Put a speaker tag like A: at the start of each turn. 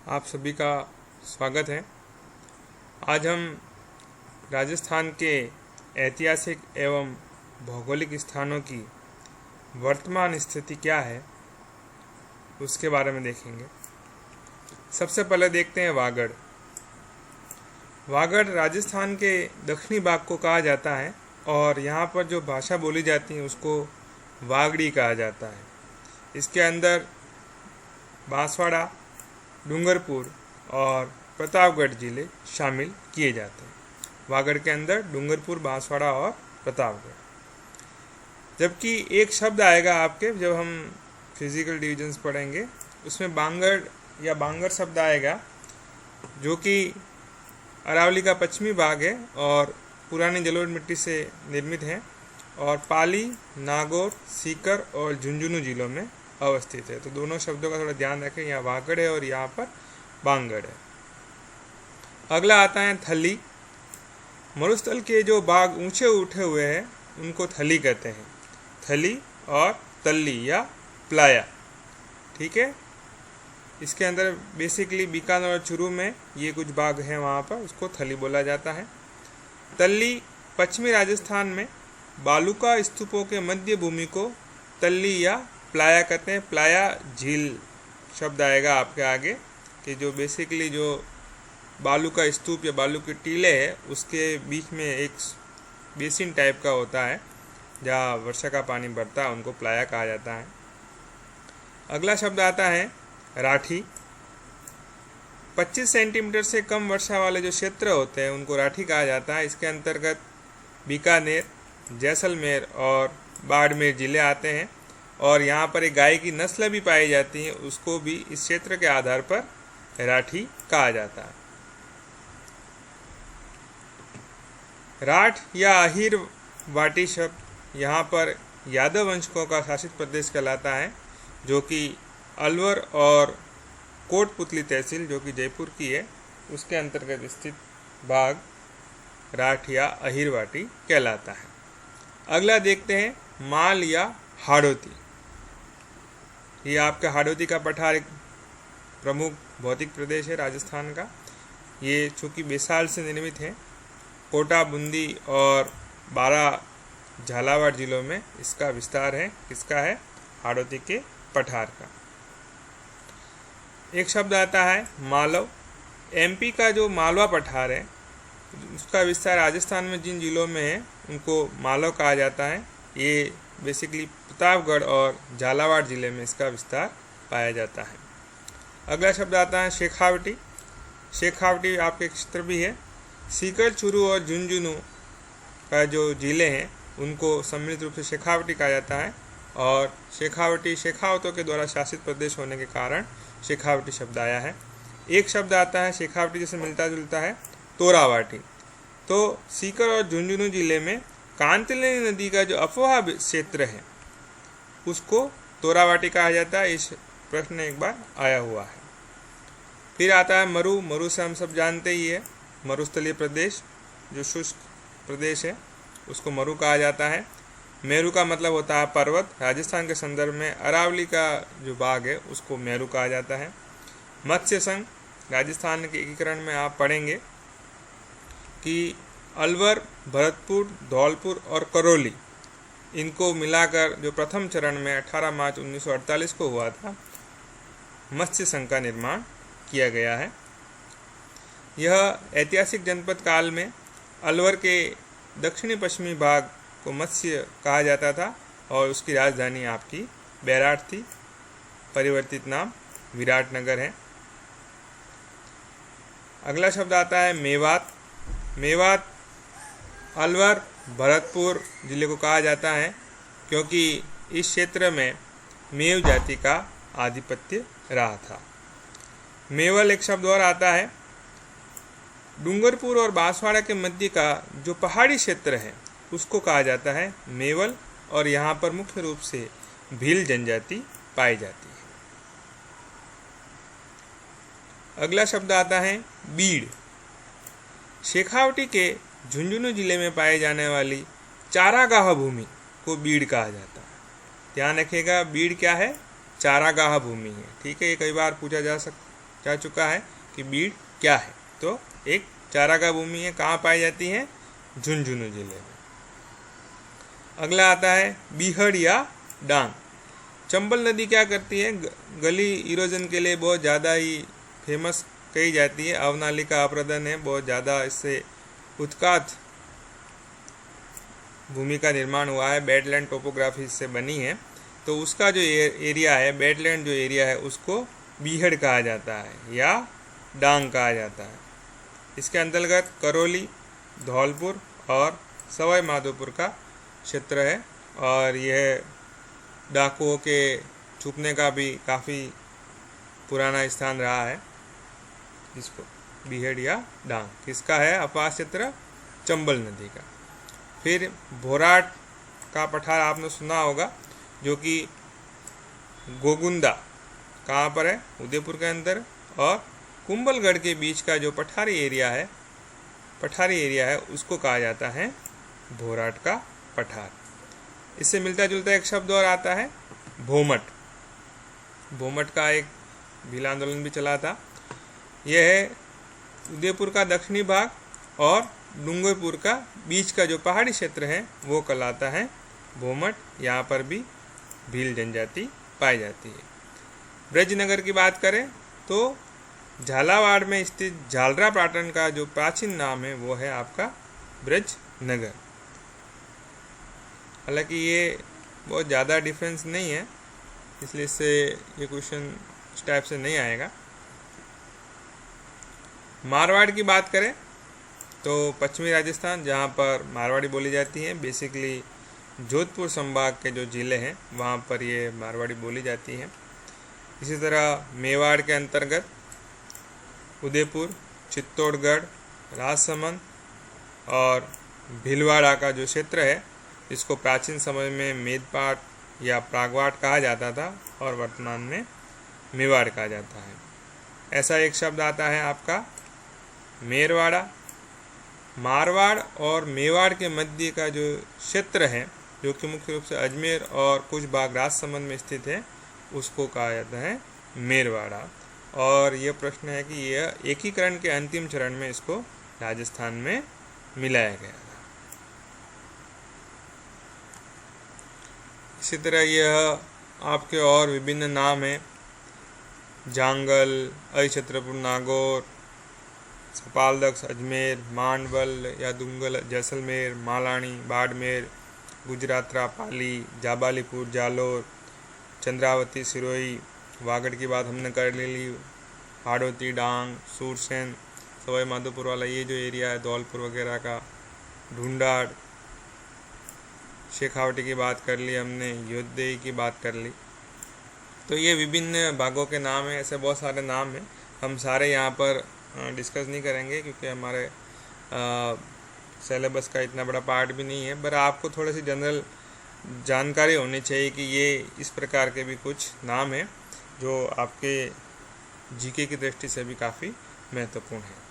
A: आप सभी का स्वागत है। आज हम राजस्थान के ऐतिहासिक एवं भौगोलिक स्थानों की वर्तमान स्थिति क्या है उसके बारे में देखेंगे। सबसे पहले देखते हैं वागड़। वागड़ राजस्थान के दक्षिणी भाग को कहा जाता है और यहाँ पर जो भाषा बोली जाती है उसको वागड़ी कहा जाता है। इसके अंदर बांसवाड़ा, डूंगरपुर और प्रतापगढ़ जिले शामिल किए जाते हैं। वागड़ के अंदर डूंगरपुर, बांसवाड़ा और प्रतापगढ़। जबकि एक शब्द आएगा आपके जब हम फिजिकल डिविजन्स पढ़ेंगे, उसमें बांगड़ या बांगर शब्द आएगा जो कि अरावली का पश्चिमी भाग है और पुरानी जलोढ़ मिट्टी से निर्मित है और पाली, नागौर, सीकर और झुंझुनू जिलों में अवस्थित है। तो दोनों शब्दों का थोड़ा ध्यान रखें, यहाँ वागड़ है और यहाँ पर बांगड़ है। अगला आता है थली। मरुस्थल के जो भाग ऊंचे उठे हुए हैं उनको थली कहते हैं। थली और तल्ली या प्लाया, ठीक है। इसके अंदर बेसिकली बीकानेर और चूरू में ये कुछ भाग हैं, वहाँ पर उसको थली बोला जाता है। तल्ली पश्चिमी राजस्थान में बालूका स्तूपों के मध्य भूमि को तल्ली या प्लाया कहते हैं। प्लाया झील शब्द आएगा आपके आगे कि जो बेसिकली जो बालू का स्तूप या बालू के टीले है उसके बीच में एक बेसिन टाइप का होता है जहाँ वर्षा का पानी भरता है, उनको प्लाया कहा जाता है। अगला शब्द आता है राठी। 25 सेंटीमीटर से कम वर्षा वाले जो क्षेत्र होते हैं उनको राठी कहा जाता है। इसके अंतर्गत बीकानेर, जैसलमेर और बाड़मेर जिले आते हैं और यहाँ पर एक गाय की नस्ल भी पाई जाती है, उसको भी इस क्षेत्र के आधार पर राठी कहा जाता है। राठ या अहिर वाटी शब्द यहाँ पर यादव वंशकों का शासित प्रदेश कहलाता है, जो कि अलवर और कोटपुतली तहसील जो कि जयपुर की है उसके अंतर्गत स्थित भाग राठ या अहिर वाटी कहलाता है। अगला देखते हैं माल या हाड़ौती। ये आपका हाड़ौती का पठार एक प्रमुख भौतिक प्रदेश है राजस्थान का। ये चूँकि बेसाल से निर्मित है, कोटा, बूंदी और 12 झालावाड़ जिलों में इसका विस्तार है। किसका है? हाड़ौती के पठार का। एक शब्द आता है मालव। एमपी का जो मालवा पठार है उसका विस्तार राजस्थान में जिन जिलों में है उनको मालव कहा जाता है। ये बेसिकली प्रतापगढ़ और झालावाड़ जिले में इसका विस्तार पाया जाता है। अगला शब्द आता है शेखावटी। शेखावटी आपके क्षेत्र भी है। सीकर, चूरू और झुंझुनू का जो जिले हैं उनको सम्मिलित रूप से शेखावटी कहा जाता है और शेखावटी शेखावतों के द्वारा शासित प्रदेश होने के कारण शेखावटी शब्द आया है। एक शब्द आता है शेखावटी जैसे मिलता जुलता है, तोरावाटी। तो सीकर और झुंझुनू जिले में कांतलेनी नदी का जो अफवाह क्षेत्र है उसको तोरावाटी कहा जाता है। इस प्रश्न एक बार आया हुआ है। फिर आता है मरु। मरु से हम सब जानते ही है, मरुस्थलीय प्रदेश जो शुष्क प्रदेश है उसको मरु कहा जाता है। मेरू का मतलब होता है पर्वत। राजस्थान के संदर्भ में अरावली का जो भाग है उसको मेरू कहा जाता है। मत्स्य संघ राजस्थान के एकीकरण में आप पढ़ेंगे कि अलवर, भरतपुर, धौलपुर और करौली इनको मिलाकर जो प्रथम चरण में 18 मार्च 1948 को हुआ था, मत्स्य संघ का निर्माण किया गया है। यह ऐतिहासिक जनपद काल में अलवर के दक्षिणी पश्चिमी भाग को मत्स्य कहा जाता था और उसकी राजधानी आपकी बैराट थी। परिवर्तित नाम विराटनगर है। अगला शब्द आता है मेवात। मेवात अलवर, भरतपुर जिले को कहा जाता है क्योंकि इस क्षेत्र में मेव जाति का आधिपत्य रहा था। मेवल एक शब्द और आता है। डूंगरपुर और बांसवाड़ा के मध्य का जो पहाड़ी क्षेत्र है उसको कहा जाता है मेवल और यहाँ पर मुख्य रूप से भील जनजाति पाई जाती है। अगला शब्द आता है बीड़। शेखावटी के झुंझुनू जिले में पाए जाने वाली चारागाह भूमि को बीड़ कहा जाता है। ध्यान रखिएगा, बीड़ क्या है? चारागाह भूमि है। ठीक है, ये कई बार पूछा जा जा चुका है कि बीड़ क्या है। तो एक चारागाह भूमि है, कहाँ पाई जाती है? झुंझुनू जिले में। अगला आता है बीहड़ या डांग। चंबल नदी क्या करती है? गली इरोजन के लिए बहुत ज़्यादा ही फेमस कही जाती है। अवनालिका अपरदन है, बहुत ज़्यादा इससे उत्कात भूमि का निर्माण हुआ है, बेडलैंड टोपोग्राफी से बनी है। तो उसका जो एरिया है, बेडलैंड जो एरिया है, उसको बीहड़ कहा जाता है या डांग कहा जाता है। इसके अंतर्गत करौली, धौलपुर और सवाई माधोपुर का क्षेत्र है और यह डाकुओं के छुपने का भी काफ़ी पुराना स्थान रहा है। इसको बीहड़ या डांग किसका है? आवास क्षेत्र चंबल नदी का। फिर भोराट का पठार आपने सुना होगा, जो कि गोगुंदा कहाँ पर है? उदयपुर के अंदर। और कुंभलगढ़ के बीच का जो पठारी एरिया है उसको कहा जाता है भोराट का पठार। इससे मिलता जुलता एक शब्द और आता है भोमट। भोमट का एक भील आंदोलन भी चला था। यह है उदयपुर का दक्षिणी भाग और डूंगरपुर का बीच का जो पहाड़ी क्षेत्र है वो कहलाता है भोमट। यहाँ पर भी भील जनजाति पाई जाती है। ब्रजनगर की बात करें तो झालावाड़ में स्थित झालरा पाटन का जो प्राचीन नाम है वो है आपका ब्रजनगर। हालांकि ये बहुत ज़्यादा डिफरेंस नहीं है, इसलिए इससे ये क्वेश्चन इस टाइप से नहीं आएगा। मारवाड़ की बात करें तो पश्चिमी राजस्थान, जहाँ पर मारवाड़ी बोली जाती है, बेसिकली जोधपुर संभाग के जो ज़िले हैं वहाँ पर ये मारवाड़ी बोली जाती है। इसी तरह मेवाड़ के अंतर्गत उदयपुर, चित्तौड़गढ़, राजसमंद और भीलवाड़ा का जो क्षेत्र है इसको प्राचीन समय में मेदपाट या प्रागवाट कहा जाता था और वर्तमान में मेवाड़ कहा जाता है। ऐसा एक शब्द आता है आपका मेरवाड़ा। मारवाड़ और मेवाड़ के मध्य का जो क्षेत्र है, जो कि मुख्य रूप से अजमेर और कुछ भाग राजसमंद में स्थित है, उसको कहा जाता है मेरवाड़ा। और यह प्रश्न है कि यह एकीकरण के अंतिम चरण में इसको राजस्थान में मिलाया गया था। इसी तरह यह आपके और विभिन्न नाम हैं, जांगल, अहिछत्रपुर नागौर, सपालदक्ष अजमेर, मांडवल या दुंगल जैसलमेर, मालानी, बाड़मेर, गुजरातरा पाली, जाबालीपुर जालोर, चंद्रावती सिरोही। वागड़ की बात हमने कर ली, हाड़ौती, डांग, सूरसेन, सवाई माधोपुर वाला ये जो एरिया है धौलपुर वगैरह का, ढूंढाड़, शेखावटी की बात कर ली हमने, योधदेही की बात कर ली। तो ये विभिन्न भागों के नाम हैं। ऐसे बहुत सारे नाम हैं, हम सारे यहाँ पर डिस्कस नहीं करेंगे क्योंकि हमारे सिलेबस का इतना बड़ा पार्ट भी नहीं है। पर आपको थोड़ी सी जनरल जानकारी होनी चाहिए कि ये इस प्रकार के भी कुछ नाम हैं जो आपके जीके की दृष्टि से भी काफ़ी महत्वपूर्ण है।